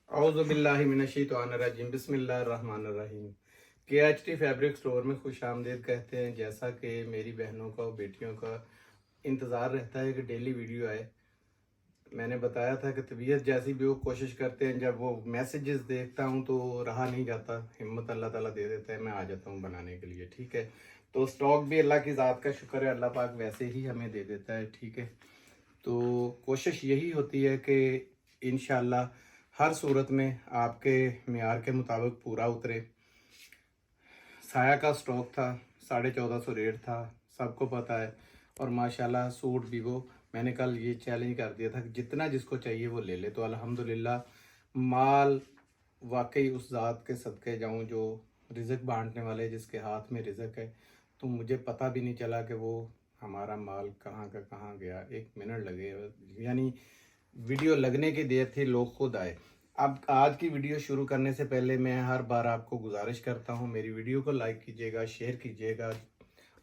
औज़ुबिल्लाहिमिनश्शैतानिर्रजीम बिस्मिल्लाहिर्रहमानिर्रहीम। KHT fabric store में खुश आमदीद कहते हैं। जैसा कि मेरी बहनों का और बेटियों का इंतज़ार रहता है कि डेली वीडियो आए, मैंने बताया था कि तबीयत जैसी भी वो कोशिश करते हैं, जब वो मैसेजेस देखता हूँ तो रहा नहीं जाता, हिम्मत अल्लाह ताला दे देता है, मैं आ जाता हूँ बनाने के लिए। ठीक है, तो स्टॉक भी अल्लाह की ज़ात का शुक्र है, अल्लाह पाक वैसे ही हमें दे देता है। ठीक है, तो कोशिश यही होती है कि इंशाल्लाह हर सूरत में आपके मियार के मुताबिक पूरा उतरे। साया का स्टॉक था, 1450 रेट था, सबको पता है। और माशाल्लाह सूट भी वो, मैंने कल ये चैलेंज कर दिया था कि जितना जिसको चाहिए वो ले ले। तो अल्हम्दुलिल्लाह माल वाकई उस ज़ात के सदक़े जाऊं जो रिज़्क़ बांटने वाले, जिसके हाथ में रिज़्क़ है। तो मुझे पता भी नहीं चला कि वो हमारा माल कहाँ का कहाँ गया, 1 मिनट लगे, यानी वीडियो लगने की देर थी, लोग खुद आए। अब आज की वीडियो शुरू करने से पहले मैं हर बार आपको गुजारिश करता हूं, मेरी वीडियो को लाइक कीजिएगा, शेयर कीजिएगा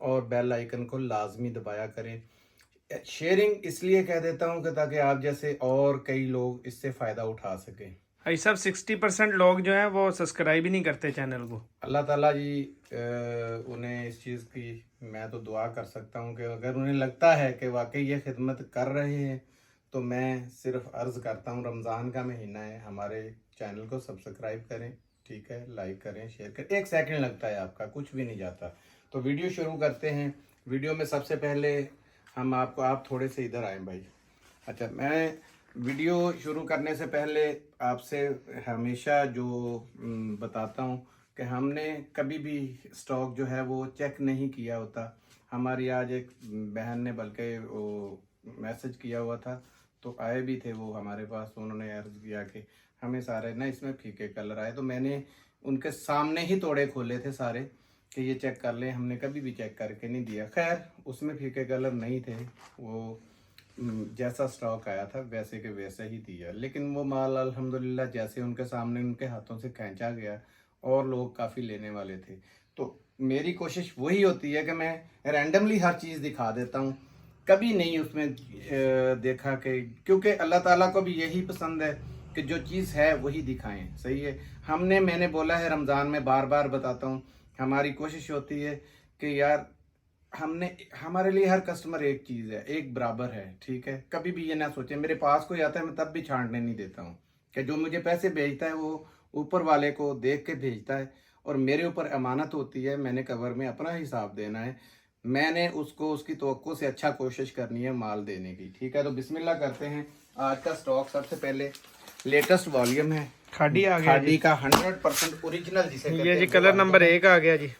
और बेल आइकन को लाजमी दबाया करें। शेयरिंग इसलिए कह देता हूं कि ताकि आप जैसे और कई लोग इससे फ़ायदा उठा सकें। भाई साहब 60% लोग जो हैं वो सब्सक्राइब ही नहीं करते चैनल को। अल्लाह ताला जी उन्हें इस चीज़ की मैं तो दुआ कर सकता हूं कि अगर उन्हें लगता है कि वाकई ये खिदमत कर रहे हैं, तो मैं सिर्फ अर्ज़ करता हूं, रमज़ान का महीना है, हमारे चैनल को सब्सक्राइब करें। ठीक है, लाइक करें, शेयर करें, 1 सेकंड लगता है आपका, कुछ भी नहीं जाता। तो वीडियो शुरू करते हैं। वीडियो में सबसे पहले हम आपको, आप थोड़े से इधर आएँ भाई। अच्छा, मैं वीडियो शुरू करने से पहले आपसे हमेशा जो बताता हूँ कि हमने कभी भी स्टॉक जो है वो चेक नहीं किया होता। हमारी आज एक बहन ने बल्कि वो मैसेज किया हुआ था, तो आए भी थे वो हमारे पास, तो उन्होंने अर्ज़ किया कि हमें सारे ना इसमें फीके कलर आए। तो मैंने उनके सामने ही तोड़े खोले थे सारे कि ये चेक कर लें, हमने कभी भी चेक करके नहीं दिया। खैर उसमें फीके कलर नहीं थे, वो जैसा स्टॉक आया था वैसे के वैसे ही दिया। लेकिन वो माल अल्हम्दुलिल्लाह जैसे उनके सामने उनके हाथों से खींचा गया, और लोग काफ़ी लेने वाले थे। तो मेरी कोशिश वही होती है कि मैं रैंडमली हर चीज़ दिखा देता हूँ, कभी नहीं उसमें देखा कि, क्योंकि अल्लाह ताला को भी यही पसंद है कि जो चीज़ है वही दिखाएं। सही है, मैंने बोला है रमज़ान में, बार बार बताता हूँ, हमारी कोशिश होती है कि यार हमने, हमारे लिए हर कस्टमर एक चीज़ है, एक बराबर है। ठीक है, कभी भी ये ना सोचे, मेरे पास कोई आता है मैं तब भी छांटने नहीं देता हूँ कि जो मुझे पैसे भेजता है वो ऊपर वाले को देख के भेजता है, और मेरे ऊपर अमानत होती है, मैंने कवर में अपना हिसाब देना है, मैंने उसको उसकी तवक्को से अच्छा कोशिश करनी है माल देने की। ठीक है, तो बिस्मिल्लाह करते हैं। आज का स्टॉक सबसे पहले लेटेस्ट वॉल्यूम है, खाड़ी आ गया खाड़ी जी। का 100% ओरिजिनल जिसे कहते ये हैं, जी वो कलर आ नंबर गया है। 1 आ गया जी,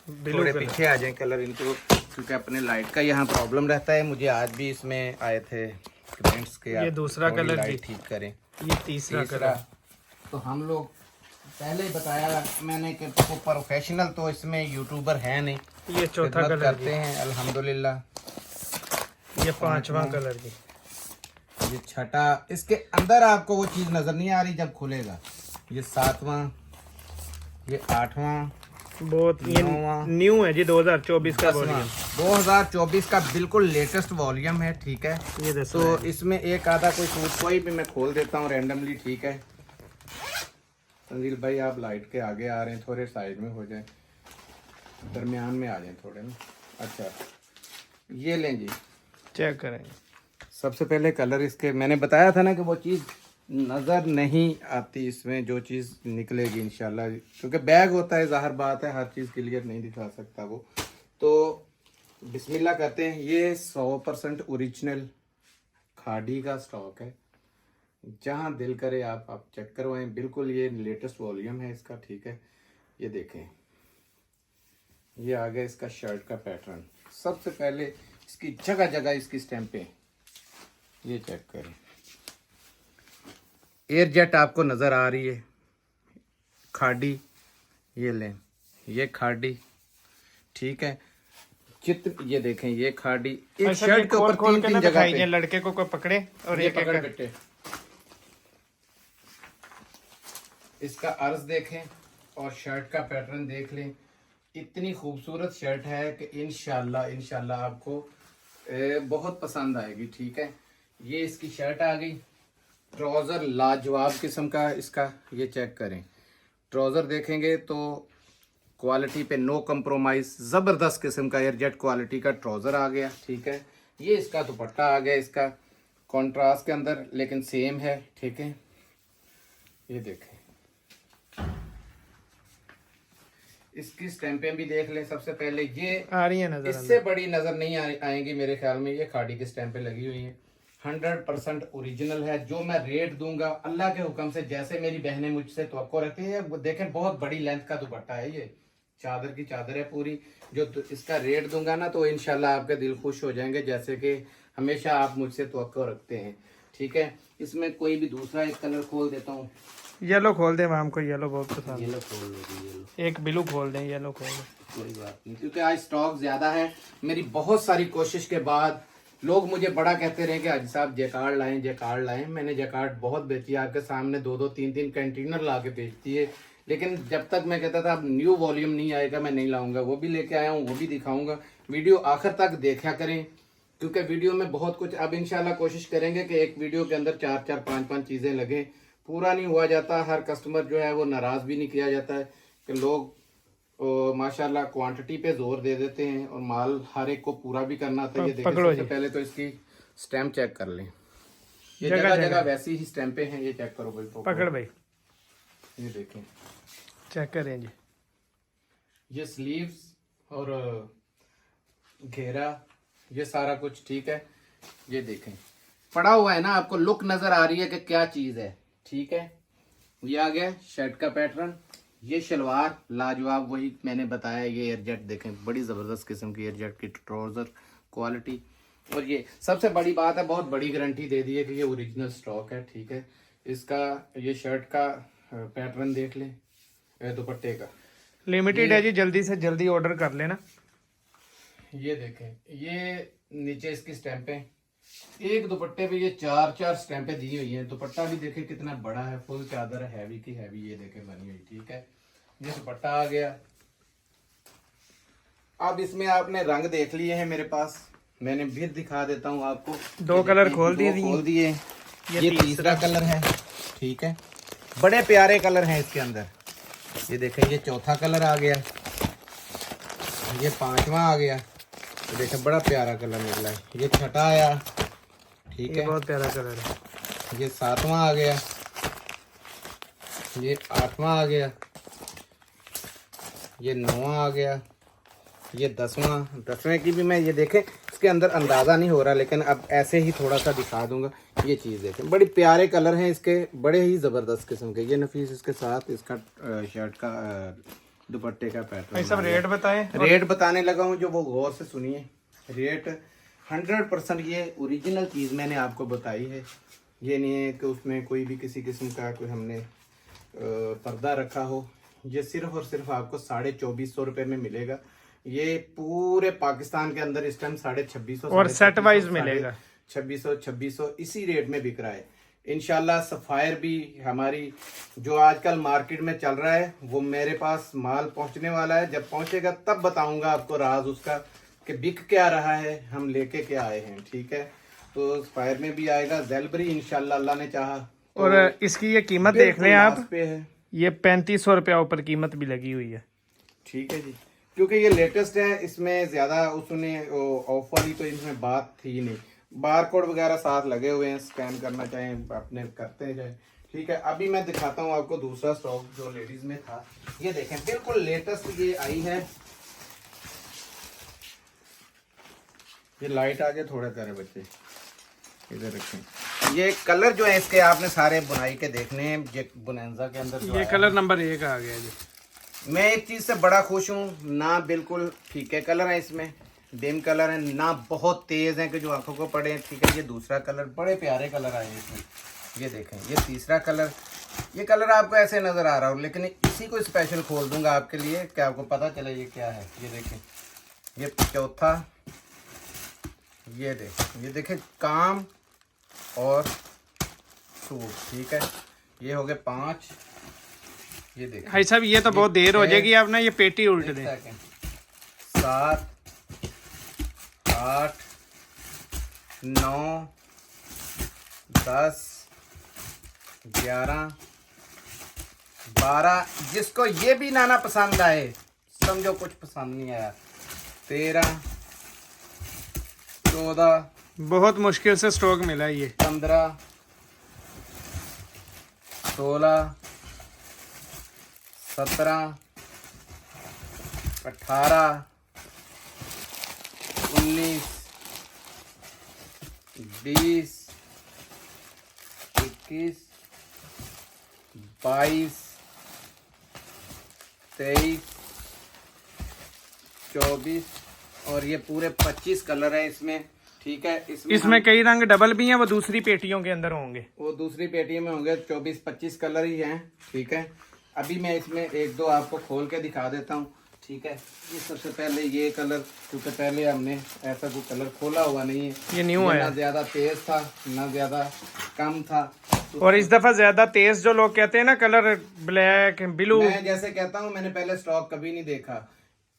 ब्लू थोड़े कलर। पीछे आ जाए कलर इनको, क्योंकि अपने लाइट का यहाँ प्रॉब्लम रहता है। मुझे आज भी इसमें आए थे कमेंट्स के ये आप दूसरा थोड़ी कलर जी, लाइट ठीक करें। ये तीसरा तीसरा, कलर। तो हम लोग पहले ही बताया मैंने कि तो प्रोफेशनल तो इसमें यूट्यूबर है नहीं, ये चौथा खिदमत कलर जी, करते हैं अल्हम्दुलिल्लाह। ये पांचवा पांचवा, कलर जी, ये छठा, इसके अंदर आपको वो चीज़ नज़र नहीं आ रही जब खुलेगा। ये सातवां, ये आठवां, बहुत ये नौवां, न्यू है जी, 2024 का 10वां, वॉल्यूम। 2024 का बिल्कुल लेटेस्ट वॉल्यूम है। ठीक है, ये 10 तो इसमें एक आधा कोई सूट कोई भी मैं खोल देता हूँ रैंडमली। ठीक है, संजील भाई आप लाइट के आगे आ रहे हैं, थोड़े साइड में हो जाए, दरमियान में आ जाए थोड़े ना। अच्छा, ये लें जी, चेक करेंगे। सबसे पहले कलर इसके, मैंने बताया था ना कि वो चीज़ नज़र नहीं आती इसमें, जो चीज़ निकलेगी इंशाल्लाह, क्योंकि बैग होता है, ज़ाहिर बात है हर चीज़ क्लियर नहीं दिखा सकता वो। तो बिस्मिल्लाह करते हैं। ये 100% ओरिजिनल खाड़ी का स्टॉक है, जहाँ दिल करे आप चेक करवाएं, बिल्कुल ये लेटेस्ट वॉल्यूम है इसका। ठीक है, ये देखें, ये आ गया इसका शर्ट का पैटर्न। सबसे पहले इसकी जगह जगह इसकी स्टैंपें, ये चेक करें, एयर जेट आपको नज़र आ रही है, खाड़ी, ये लें, ये खाड़ी। ठीक है, चित्र ये देखें, ये खाड़ी, एक अच्छा, शर्ट के ऊपर खोल तीन के तीन ना जगह दिखाई पे। लड़के को कोई पकड़े और ये एक पकड़ एक। बेटे, इसका अर्ज देखें और शर्ट का पैटर्न देख लें, इतनी खूबसूरत शर्ट है कि इंशाल्लाह आपको बहुत पसंद आएगी। ठीक है, ये इसकी शर्ट आ गई, ट्राउज़र लाजवाब किस्म का इसका, ये चेक करें। ट्राउज़र देखेंगे तो क्वालिटी पे नो कंप्रोमाइज़, ज़बरदस्त किस्म का एयरजेट क्वालिटी का ट्राउज़र आ गया। ठीक है, ये इसका दुपट्टा आ गया, इसका कॉन्ट्रास्ट के अंदर लेकिन सेम है। ठीक है, ये देखें, इसकी स्टैंपें भी देख लें। सबसे पहले ये आ रही है नजर, इससे बड़ी नज़र नहीं आएंगी मेरे ख्याल में। ये खाड़ी की स्टैंपें लगी हुई हैं, 100% ओरिजिनल है। जो मैं रेट दूंगा अल्लाह के हुक्म से, जैसे मेरी बहनें मुझसे तवक्को रखती है, वो देखें बहुत बड़ी लेंथ का दुपट्टा है, ये चादर की चादर है पूरी। जो इसका रेट दूंगा ना तो इंशाल्लाह आपके दिल खुश हो जाएंगे, जैसे कि हमेशा आप मुझसे तवक्को रखते हैं। ठीक है, इसमें कोई भी दूसरा एक कलर खोल देता हूँ। येलो खोल दें, हमको येलो बहुत पसंद है। येलो खोल लो, येलो। एक ब्लू खोल दें, येलो खोल दें। कोई बात नहीं, क्योंकि आज स्टॉक ज्यादा है। मेरी बहुत सारी कोशिश के बाद लोग मुझे बड़ा कहते रहे कि हाजी साहब जैकार्ड लाएं, जैकार्ड लाएं। मैंने जैकार्ड बहुत बेची है, आपके सामने 2-2, 3-3 कंटेनर ला के बेचती है। लेकिन जब तक मैं कहता था अब न्यू वॉल्यूम नहीं आएगा मैं नहीं लाऊंगा, वो भी लेके आया हूँ, वो भी दिखाऊंगा। वीडियो आखिर तक देखा करें, क्योंकि वीडियो में बहुत कुछ। अब इंशाल्लाह कोशिश करेंगे कि एक वीडियो के अंदर 4-4, 5-5 चीज़ें लगें। पूरा नहीं हुआ जाता, हर कस्टमर जो है वो नाराज़ भी नहीं किया जाता है कि लोग माशाल्लाह क्वांटिटी पे जोर दे देते हैं और माल हर एक को पूरा भी करना था। ये देखिए, सबसे पहले तो इसकी स्टैम्प चेक कर लें। ये जगह जगह वैसी ही स्टैंपें हैं, ये चेक करो भाई। पकड़ भाई, ये देखें, चेक करें जी। ये स्लीव्स और घेरा, ये सारा कुछ ठीक है। ये देखें, पड़ा हुआ है ना, आपको लुक नजर आ रही है कि क्या चीज है। ठीक है, ये आ गया शर्ट का पैटर्न। ये शलवार लाजवाब, वही मैंने बताया। ये एयरजेट देखें, बड़ी ज़बरदस्त किस्म की एयरजेट की ट्राउज़र क्वालिटी। और ये सबसे बड़ी बात है, बहुत बड़ी गारंटी दे दी है कि ये ओरिजिनल स्टॉक है। ठीक है, इसका ये शर्ट का पैटर्न देख लें, दुपट्टे का लिमिटेड है जी, जल्दी से जल्दी ऑर्डर कर लेना। ये देखें, ये नीचे इसकी स्टैंपें, एक दुपट्टे पे ये 4-4 स्टैंपें दी हुई हैं। दुपट्टा भी देखें कितना बड़ा है, फुल चादर है, हैवी की हैवी, ये देखें बनी हुई। ठीक है, ये दुपट्टा आ गया। अब इसमें आपने रंग देख लिए हैं मेरे पास, मैंने भी दिखा देता हूँ आपको। 2 कलर खोल दिए। ये तीसरा कलर है। ठीक है, बड़े प्यारे कलर हैं इसके अंदर। ये देखें, ये चौथा कलर आ गया, ये 5वां आ गया। तो देखें बड़ा प्यारा कलर निकला है। ये छठा आया। ठीक है, बहुत प्यारा कलर है। ये 7वां आ गया, ये 8वां आ गया, ये 9वां आ गया, ये 10वें की भी मैं, ये देखें इसके अंदर अंदाज़ा नहीं हो रहा, लेकिन अब ऐसे ही थोड़ा सा दिखा दूंगा। ये चीज़ देखें, बड़े प्यारे कलर हैं इसके, बड़े ही ज़बरदस्त किस्म के। ये नफीस इसके साथ इसका शर्ट का दुपट्टे का पैटर्न। सब रेट बताएं। रेट बताने लगा हूँ, जो वो गौर से सुनिए। रेट 100% ये ओरिजिनल चीज़ मैंने आपको बताई है। ये नहीं है कि उसमें कोई भी किसी किस्म का कोई हमने पर्दा रखा हो। ये सिर्फ और सिर्फ आपको 2450 रुपये में मिलेगा। ये पूरे पाकिस्तान के अंदर इस टाइम 2650 और सेट वाइज मिलेगा। 2600 इसी रेट में बिक रहा है। इंशाल्लाह सफ़ायर भी हमारी जो आजकल मार्केट में चल रहा है, वो मेरे पास माल पहुंचने वाला है। जब पहुंचेगा तब बताऊंगा आपको राज उसका कि बिक क्या रहा है, हम लेके क्या आए हैं। ठीक है, तो सफ़ायर में भी आएगा, ज़ेलबरी इंशाल्लाह अल्लाह ने चाहा। तो और इसकी ये कीमत देख लें आप, पे है, ये 3500 रुपया ऊपर कीमत भी लगी हुई है। ठीक है जी, क्योंकि ये लेटेस्ट है, इसमें ज़्यादा उसने ऑफ वाली तो इसमें बात थी नहीं। बार कोड वगैरह साथ लगे हुए हैं, स्कैन करना चाहें अपने करते जाए। ठीक है, अभी मैं दिखाता हूँ आपको दूसरा स्टॉक जो लेडीज में था। ये देखें, बिल्कुल लेटेस्ट ये आई है। ये लाइट आगे थोड़ा करे बच्चे, इधर रखें। ये कलर जो है इसके आपने सारे बुनाई के देखने हैं। ये बुनेंजा के अंदर ये कलर नंबर 1 आ गया जी। मैं एक चीज़ से बड़ा खुश हूँ, ना बिल्कुल फीके कलर हैं इसमें, डिम कलर है, ना बहुत तेज़ हैं कि जो आंखों को पड़े। ठीक है, ये दूसरा कलर, बड़े प्यारे कलर आए हैं इसमें। ये देखें, ये तीसरा कलर। ये कलर आपको ऐसे नज़र आ रहा हो, लेकिन इसी को स्पेशल खोल दूंगा आपके लिए कि आपको पता चले ये क्या है। ये देखें, ये चौथा। ये देखें काम और सूट। ठीक है, ये हो गए 5। ये देखें भाई साहब, ये तो बहुत देर हो जाएगी, आप ना ये पेटी उल्ट दें। 7, 8, 9, 10, 11, 12, जिसको ये भी नाना पसंद आए, समझो कुछ पसंद नहीं आया, 13, 14, बहुत मुश्किल से स्टॉक मिला है ये। 15, 16, 17, 18, 19, 20, 21, 22, 23, 24 और ये पूरे 25 कलर है इसमें। ठीक है, इसमें कई रंग डबल भी हैं, वो दूसरी पेटियों के अंदर होंगे। वो दूसरी पेटी में होंगे, 24-25 कलर ही हैं। ठीक है, अभी मैं इसमें एक दो आपको खोल के दिखा देता हूँ। ठीक है, ये सबसे पहले ये कलर, क्योंकि पहले हमने ऐसा कोई कलर खोला हुआ नहीं है, ये न्यू है, ना ज्यादा तेज था ना ज्यादा कम था। और इस दफा ज्यादा तेज जो लोग कहते हैं ना कलर, ब्लैक ब्लू, मैं जैसे कहता हूँ, मैंने पहले स्टॉक कभी नहीं देखा।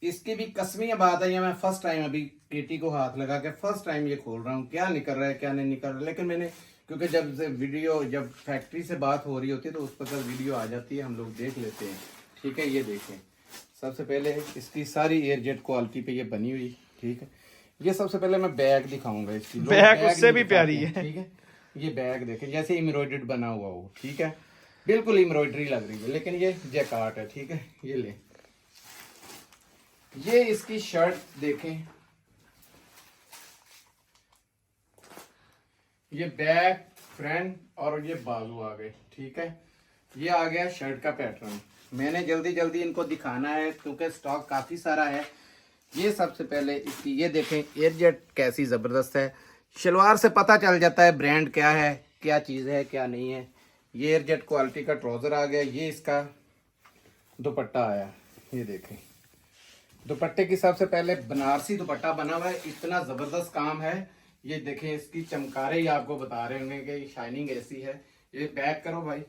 इसकी भी कसमीय बात है, ये मैं फर्स्ट टाइम अभी केटी को हाथ लगा के फर्स्ट टाइम ये खोल रहा हूँ, क्या निकल रहा है क्या नहीं निकल रहा है। लेकिन मैंने, क्योंकि जब फैक्ट्री से बात हो रही होती है तो उस पर वीडियो आ जाती है, हम लोग देख लेते हैं। ठीक है, ये देखें, सबसे पहले इसकी सारी एयरजेट क्वालिटी पे ये बनी हुई। ठीक है, ये सबसे पहले मैं बैग दिखाऊंगा इसकी, बैग उससे भी नहीं प्यारी दिखाते हैं। है। ठीक है, ये बैग देखें, जैसे एम्ब्रॉयडर्ड बना हुआ हो। ठीक है, बिल्कुल एम्ब्रॉयडरी लग रही है, लेकिन ये जैकार्ड है। ठीक है, ये ले, ये इसकी शर्ट देखें, ये बैक, फ्रंट और ये बाजू आ गए। ठीक है, ये आ गया शर्ट का पैटर्न। मैंने जल्दी जल्दी इनको दिखाना है क्योंकि स्टॉक काफी सारा है। ये सबसे पहले इसकी ये देखें, एयरजेट कैसी जबरदस्त है। शलवार से पता चल जाता है ब्रांड क्या है, क्या चीज है क्या नहीं है। ये एयरजेट क्वालिटी का ट्राउजर आ गया। ये इसका दुपट्टा आया, ये देखें, दुपट्टे की सबसे पहले बनारसी दुपट्टा बना हुआ है, इतना जबरदस्त काम है। ये देखें, इसकी चमकारे ही आपको बता रहे होंगे कि शाइनिंग ऐसी है। ये पैक करो भाई,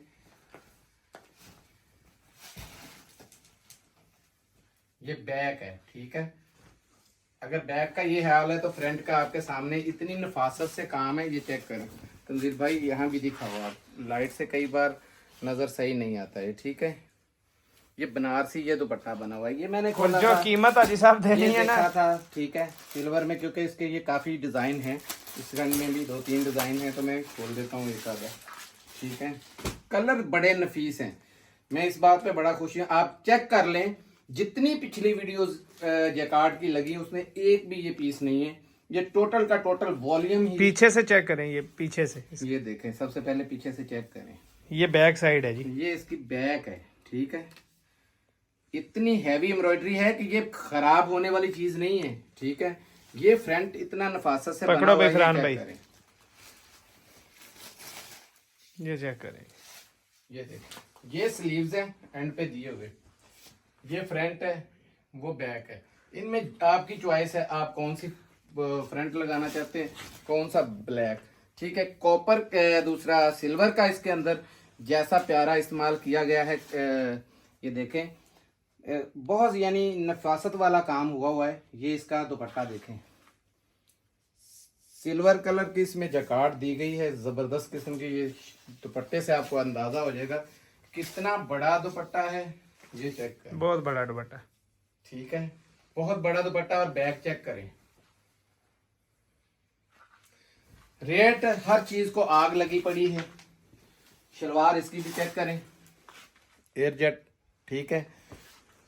ये बैक है। ठीक है, अगर बैक का ये हाल है तो फ्रंट का आपके सामने इतनी नफासत से काम है। ये चेक करें तंजीर भाई, यहाँ भी दिखाओ आप, लाइट से कई बार नजर सही नहीं आता है। ठीक है, ये बनारसी ये दुपट्टा बना हुआ है। ये मैंने खोला जो था, कीमत अजी साहब देनी ये है ना, देखा था। ठीक है, सिल्वर में, क्योंकि इसके ये काफी डिजाइन है, इस रंग में भी 2-3 डिजाइन है, तो मैं खोल देता हूँ एक आधा। ठीक है, कलर बड़े नफीस हैं, मैं इस बात पे बड़ा खुश हूँ। आप चेक कर लें, जितनी पिछली वीडियोस जैकार्ड की लगी उसमें एक भी ये पीस नहीं है। ये टोटल का टोटल वॉल्यूम ही, पीछे से चेक करें, ये पीछे से, ये देखें, सबसे पहले पीछे से चेक करें, ये बैक साइड है जी, ये इसकी बैक है। ठीक है, इतनी हैवी एम्ब्रॉयडरी है कि ये खराब होने वाली चीज नहीं है। ठीक है, ये फ्रंट इतना नफासत से बना हुआ है, बेफरान ये भाई, चेक करें, ये चेक करें, ये देखिए, ये स्लीव्स है एंड पे दिए हुए, ये फ्रंट है वो बैक है। इनमें आपकी चॉइस है, आप कौन सी फ्रंट लगाना चाहते हैं, कौन सा ब्लैक। ठीक है, कॉपर दूसरा सिल्वर का इसके अंदर जैसा प्यारा इस्तेमाल किया गया है। ये देखें, बहुत यानी नफासत वाला काम हुआ है। ये इसका दुपट्टा देखें, सिल्वर कलर की इसमें जकार्ड दी गई है, जबरदस्त किस्म की। ये दुपट्टे से आपको अंदाजा हो जाएगा कितना बड़ा दुपट्टा है। ये चेक करें, बहुत बड़ा दुपट्टा। ठीक है, बहुत बड़ा दुपट्टा। और बैक चेक करें, रेट हर चीज को आग लगी पड़ी है। शलवार इसकी भी चेक करें, एयरजेट। ठीक है,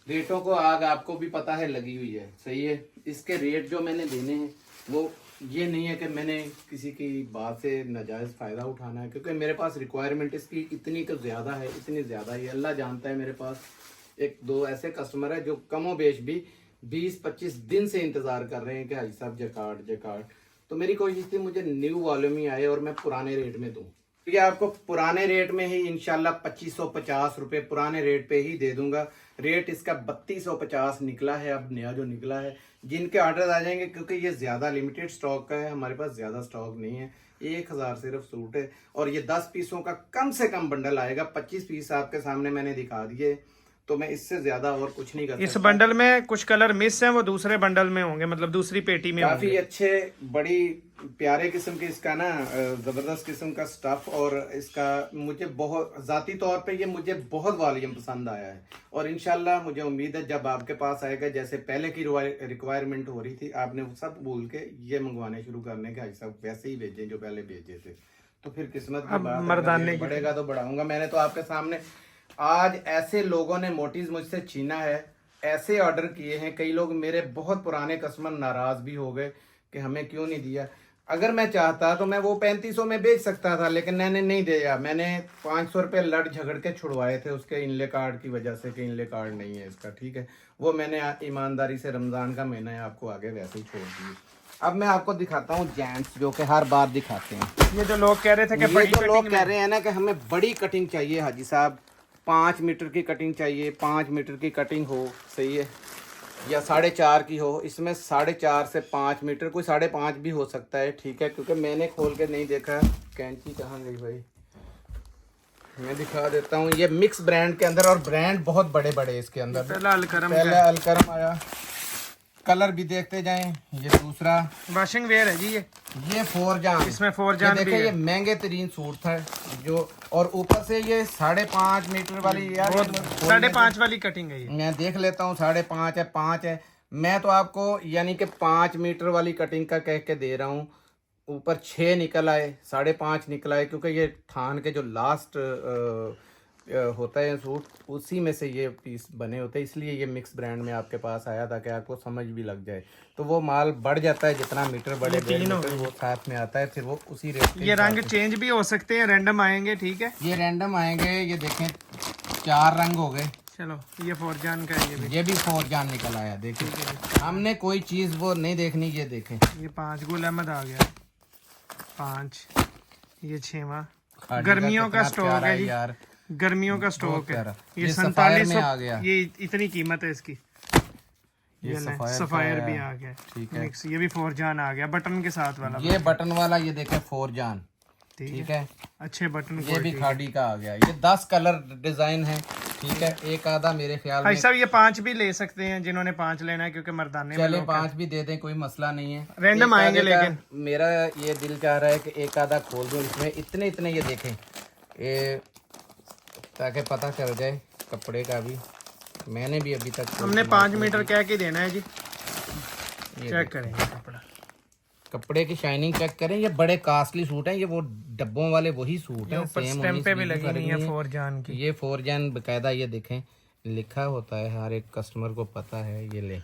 रेटों को आग आपको भी पता है लगी हुई है, सही है। इसके रेट जो मैंने देने हैं वो ये नहीं है कि मैंने किसी की बात से नाजायज फायदा उठाना है, क्योंकि मेरे पास रिक्वायरमेंट इसकी इतनी तो ज्यादा है, इतनी ज्यादा ही अल्लाह जानता है। मेरे पास एक दो ऐसे कस्टमर है जो कमो बेश भी 20-25 दिन से इंतजार कर रहे हैं कि भाई साहब जकार्ड। तो मेरी कोशिश थी मुझे न्यू वॉल्यूम ही आए और मैं पुराने रेट में दूं। ठीक है, आपको पुराने रेट में ही इंशाल्लाह 2550 रुपए पुराने रेट पे ही दे दूंगा। रेट इसका 3250 निकला है, अब नया जो निकला है। जिनके ऑर्डर आ जाएंगे, क्योंकि ये ज्यादा लिमिटेड स्टॉक का है, हमारे पास ज्यादा स्टॉक नहीं है, 1000 सिर्फ सूट है और ये 10 पीसों का कम से कम बंडल आएगा। 25 पीस आपके सामने मैंने दिखा दिए, तो मैं इससे ज्यादा और कुछ नहीं कर इस सकता। बंडल में कुछ कलर मिस हैं, वो दूसरे बंडल में होंगे, मतलब दूसरी पेटी में काफी होंगे। अच्छे बड़ी प्यारे किस्म के इसका ना जबरदस्त किस्म का स्टफ, और इसका मुझे बहुत जाती तौर पे ये मुझे बहुत वॉल्यूम पसंद आया है। और इंशाल्लाह मुझे उम्मीद है जब आपके पास आएगा, जैसे पहले की रिक्वायरमेंट हो रही थी, आपने वो सब भूल के ये मंगवाने शुरू करने के, सब वैसे ही भेजे जो पहले भेजे थे। तो फिर किस्मत की बात है, मर्दाने की बढ़ेगा तो बढ़ाऊंगा। मैंने तो आपके सामने आज ऐसे लोगों ने मोटीज मुझसे छीना है, ऐसे ऑर्डर किए हैं, कई लोग मेरे बहुत पुराने कस्टमर नाराज भी हो गए कि हमें क्यों नहीं दिया। अगर मैं चाहता तो मैं वो 3500 में बेच सकता था, लेकिन मैंने नहीं दिया। मैंने 500 रुपये लड़ झगड़ के छुड़वाए थे उसके इनले कार्ड की वजह से कि इनले कार्ड नहीं है इसका, ठीक है। वो मैंने ईमानदारी से, रमज़ान का महीना है, आपको आगे वैसे ही छोड़ दिए। अब मैं आपको दिखाता हूँ जेंट्स, जो कि हर बार दिखाते हैं। ये जो लोग कह रहे थे कि ये बड़ी जो लोग कटिंग कह रहे हैं ना कि हमें बड़ी कटिंग चाहिए हाजी साहब, 5 मीटर की कटिंग चाहिए, 5 मीटर की कटिंग हो, सही है, या 4.5 की हो। इसमें 4.5 से 5 मीटर, कोई 5.5 भी हो सकता है, ठीक है, क्योंकि मैंने खोल के नहीं देखा। कैंची कहाँ गई भाई, मैं दिखा देता हूँ। ये मिक्स ब्रांड के अंदर, और ब्रांड बहुत बड़े बड़े इसके अंदर। पहला अलकरम पहला अलकरम आया, कलर भी देखते जाएं। ये दूसरा वॉशिंग वेयर है जी, ये फौरजान, इसमें फौरजान भी देखिए है। ये महंगे तरीन सूट था जो, और ऊपर से ये 5.5 मीटर वाली, यार 5.5 वाली कटिंग है ये। मैं देख लेता हूँ, 5.5 है, 5 है। मैं तो आपको यानी कि 5 मीटर वाली कटिंग का कह के दे रहा हूँ। ऊपर 6 निकल आए, 5.5 निकल आए, क्योंकि ये थान के जो लास्ट होता है सूट, उसी में से ये पीस बने होते हैं, इसलिए ये मिक्स ब्रांड में आपके पास आया था कि आपको समझ भी लग जाए। तो वो माल बढ़ जाता है, जितना मीटर बढ़े, 1.5 मीटर वो साथ में आता है, फिर वो उसी रेट। ये रंग चेंज भी हो सकते हैं, रैंडम आएंगे, ठीक है, ये रैंडम आएंगे। ये देखें 4 रंग हो गए। चलो ये फौरजान का है, ये भी फौरजान निकल आया। देखिए हमने कोई चीज वो नहीं देखनी। ये देखें, ये 5 गुल अहमद आ गया, 5, ये 6वां गर्मियों का स्टॉक है जी, यार गर्मियों का स्टॉक है। ये सफायर 4700 में आ गया। ये इतनी कीमत है इसकी। ये सफायर भी आ गया, ठीक है। मिक्स, ये भी फौरजान आ गया, बटन के साथ वाला। ये बटन वाला, ये देखें फौरजान, ठीक है, अच्छे बटन। ये भी खाड़ी का आ गया। ये 10 कलर डिजाइन है, ठीक है। एक आधा मेरे ख्याल में, भाई साहब ये 5 भी ले सकते हैं जिन्होंने 5 लेना है, क्योंकि मर्दाने में चले लोग 5 भी दे दें, कोई मसला नहीं है। रैंडम एक आएंगे, आधे का लेकिन मेरा ये दिल चाह रहा है कि एक आधा खोल दूं इसमें, इतने इतने ये देखें, ये ताकि पता चल जाए कपड़े का भी। मैंने भी अभी तक हमने 5 मीटर कह के देना है जी। ये चेक करेंगे कपड़ा, कपड़े की शाइनिंग चेक करें। ये बड़े कास्टली सूट हैं, ये वो डब्बों वाले वही सूट हैं, ऊपर सेम स्टैंपें भी लगी हुई हैं फौरजान की। ये फौरजान बकायदा, ये देखें लिखा होता है, हर एक कस्टमर को पता है। ये ले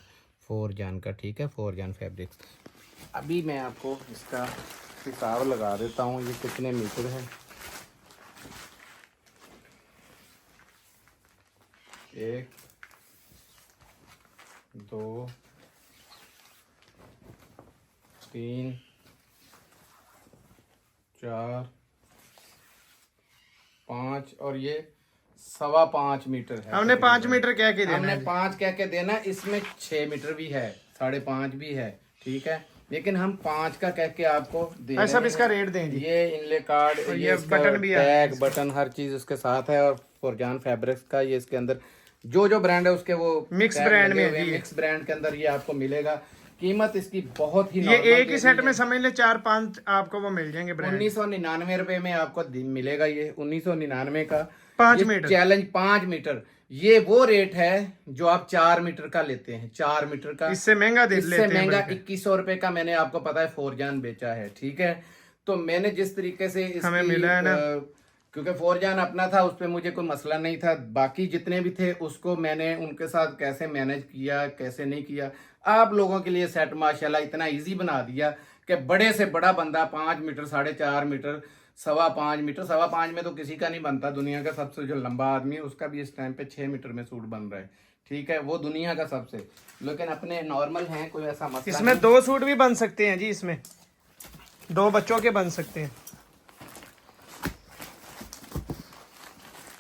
फौरजान का, ठीक है, फौरजान फैब्रिक्स। अभी मैं आपको इसका हिसाब लगा देता हूँ, ये कितने मीटर है। 1 2 3 4 5 और ये 5.25 मीटर है। हमने 5 मीटर कह के देना हमने है। 5 कह के देना। इसमें 6 मीटर भी है, 5.5 भी है, ठीक है, लेकिन हम 5 का कह के आपको दे रहे सब हैं। इसका रेट दें जी। ये इनले कार्ड, ये बटन भी है, टैग, बटन, हर चीज उसके साथ है। और फौरजान फैब्रिक्स का ये इसके अंदर जो ब्रांड है उसके वो मिक्स टैग ब्रांड लगे में हुए हैं। है, मिक्स ब्रांड के अंदर ये आपको मिलेगा। कीमत इसकी बहुत ही ये नॉर्मल एक ही दे सेट दी में है। समझ ले 4-5 आपको वो मिल जाएंगे ब्रांड। 1999 रुपए में आपको मिलेगा ये, 1999 का 5 ये मीटर चैलेंज 5 मीटर। ये वो रेट है जो आप 4 मीटर का लेते हैं। 4 मीटर का इससे महंगा दे इससे लेते हैं महंगा बल्कि। 2100 रुपए का मैंने आपको पता है फौरजान बेचा है, ठीक है। तो मैंने जिस तरीके से हमें मिला है ना, क्योंकि फौरजान अपना था, उस पर मुझे कोई मसला नहीं था। बाकी जितने भी थे उसको मैंने उनके साथ कैसे मैनेज किया, कैसे नहीं किया, आप लोगों के लिए सेट माशाल्लाह इतना इजी बना दिया कि बड़े से बड़ा बंदा 5 मीटर, 4.5 मीटर, 5.25 मीटर, 5.25 में तो किसी का नहीं बनता। दुनिया का सबसे जो लंबा आदमी है उसका भी इस टाइम पे 6 मीटर में सूट बन रहा है, ठीक है, वो दुनिया का सबसे। लेकिन अपने नॉर्मल हैं, कोई ऐसा मसला इसमें 2 सूट भी बन सकते हैं जी, इसमें 2 बच्चों के बन सकते हैं।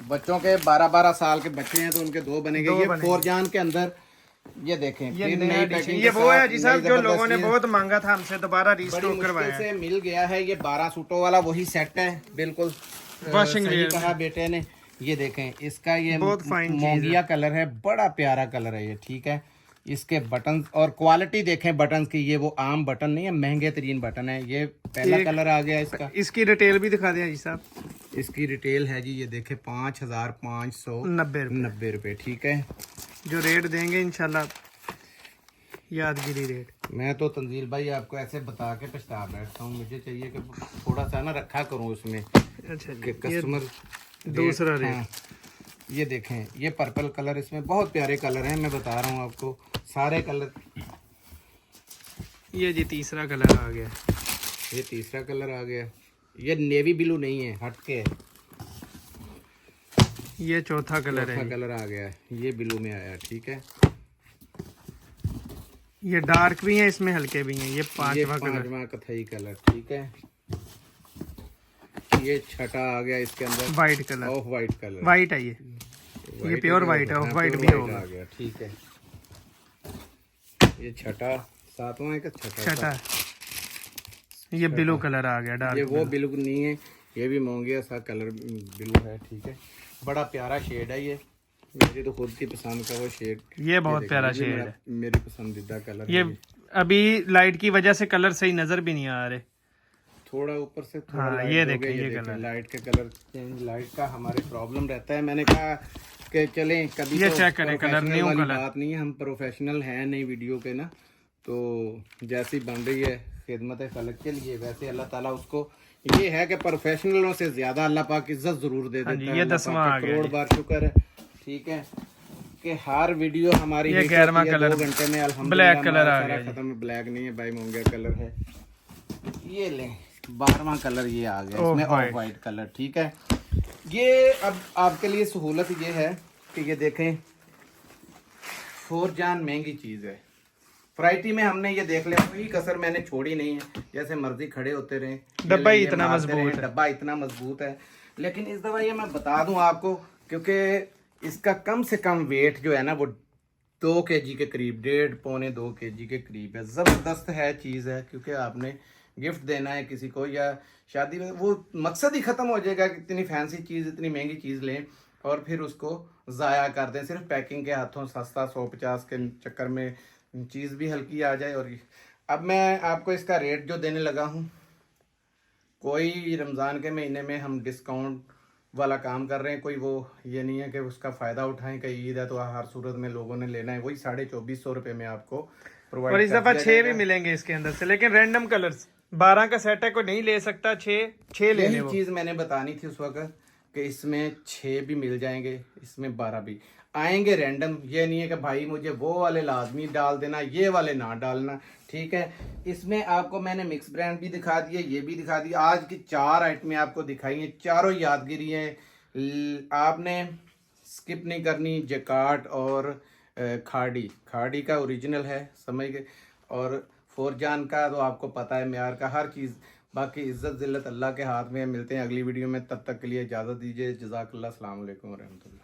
बच्चों के 12-12 साल के बच्चे हैं तो उनके 2 बनेंगे। ये फौरजान के अंदर ये देखें, ये फिर नई नई एडिशन, पैकिंग ये के वो है साथ जी साहब नई जो जबरदस्त लोगों ने चीज़। बहुत मांगा था हमसे, दोबारा बड़ी रीस्टॉक मुश्किल करवाया है। से मिल गया है। ये 12 सूटों वाला वही सेट है, बिल्कुल वॉशिंग सही वेयर कहा बेटे ने। ये देखें इसका ये बहुत फाइन चीज मोंगिया कलर है, बड़ा प्यारा कलर है ये, ठीक है। इसके बटन और क्वालिटी देखें बटन की, ये वो आम बटन नहीं है, महंगे तरीन बटन है। ये पहला कलर आ गया इसका। इसकी डिटेल भी दिखा दें जी साहब। इसकी रिटेल है जी, ये देखें 5,590 रुपये, ठीक है। जो रेट देंगे इंशाल्लाह यादगिरी रेट। मैं तो तंजील भाई आपको ऐसे बता के पछता बैठता हूँ, मुझे चाहिए कि थोड़ा सा ना रखा करूँ उसमें। अच्छा कि कस्टमर दूसरा रेट। हाँ, ये देखें ये पर्पल कलर, इसमें बहुत प्यारे कलर हैं, मैं बता रहा हूँ आपको सारे कलर। ये जी तीसरा कलर आ गया, ये तीसरा कलर आ गया। ये नेवी ब्लू नहीं है, हटके है। ये चौथा कलर है। कलर आ गया, ये ब्लू में आया, ठीक है। ये डार्क भी है, इसमें हल्के भी हैं। ये पांचवा कथई कलर, ठीक है। ये छठा आ गया इसके अंदर, white colour, of white colour, white है ये प्योर वाइट है, ऑफ वाइट भी होगा। आ गया, ठीक है। ये छठा, सातवां है का छठा। ये ब्लू कलर आ गया, डार्क। ये वो ब्लू नहीं है, ये भी मोंगिया सा कलर ब्लू है, ठीक है। बड़ा प्यारा शेड है ये, मेरी तो खुद की पसंद का वो शेड। ये बहुत प्यारा शेड है, मेरी पसंदीदा कलर। ये अभी लाइट की वजह से कलर सही नजर भी नहीं आ रहे, थोड़ा ऊपर से थोड़ा हाँ, ये देखें ये कलर, लाइट के कलर चेंज, लाइट का हमारे प्रॉब्लम रहता है। मैंने कहा कि चलें कभी ये तो चेक करें कलर, न्यू कलर। बात नहीं है, हम प्रोफेशनल हैं नहीं वीडियो के ना, तो जैसी बन रही है खिदमत फलक के लिए, वैसे अल्लाह ताला उसको, ये है कि प्रोफेशनलों से ज्यादा अल्लाह पाक इज्जत जरूर दे देता है। ये 10वां आ गया, करोड़ बार शुक्र है, ठीक है, कि हर वीडियो हमारी ये 11वां कलर 2 घंटे में अल्हम्दुलिल्लाह ब्लैक कलर आ गया, खत्म। ब्लैक नहीं है भाई, मोंगिया कलर है। ये लें 12वां कलर ये आ गया, इसमें ऑफ वाइट कलर, ठीक है। ये अब आपके लिए सहूलत ये है कि ये देखें फौरजान महंगी चीज है। वैरायटी में हमने ये देख लिया, कोई कसर मैंने छोड़ी नहीं है, जैसे मर्जी खड़े होते रहे। डब्बा ही इतना मजबूत है, डब्बा इतना मजबूत है। लेकिन इस दफा ये मैं बता दूं आपको, क्योंकि इसका कम से कम वेट जो है ना वो 2 kg के करीब, 1.5-2 kg के करीब है। ज़बरदस्त है चीज़ है, क्योंकि आपने गिफ्ट देना है किसी को या शादी में, वो मकसद ही ख़त्म हो जाएगा कि इतनी फैंसी चीज़, इतनी महंगी चीज़ लें और फिर उसको ज़ाया कर दें सिर्फ पैकिंग के हाथों। सस्ता 150 के चक्कर में चीज़ भी हल्की आ जाए। और अब मैं आपको इसका रेट जो देने लगा हूँ, कोई रमज़ान के महीने में हम डिस्काउंट वाला काम कर रहे हैं, कोई वो ये नहीं है कि उसका फ़ायदा उठाएं कि ईद है तो हर सूरत में लोगों ने लेना है। वही 2450 रुपये में आपको प्रोवाइड। और इस दफा 6 भी मिलेंगे इसके अंदर से, लेकिन रैंडम कलर्स। 12 का सेट है, कोई नहीं ले सकता, 6 लेने। वो चीज़ मैंने बतानी थी उस वक्त कि इसमें 6 भी मिल जाएंगे, इसमें 12 भी आएंगे रैंडम। ये नहीं है कि भाई मुझे वो वाले लाजमी डाल देना, ये वाले ना डालना, ठीक है। इसमें आपको मैंने मिक्स ब्रांड भी दिखा दिए, ये भी दिखा दिया। आज की 4 आइटमें आपको दिखाई हैं, चारों यादगिरी हैं, आपने स्किप नहीं करनी। जकार्ड और खाड़ी का ओरिजिनल है, समझ गए। और फौरजान का तो आपको पता है, म्यार का हर चीज़। बाकी इज्जत जिल्लत अल्लाह के हाथ में। मिलते हैं अगली वीडियो में, तब तक के लिए इजाज़त दीजिए। जज़ाकल्लाह, अस्सलाम वालेकुम रहमतुल्लाह।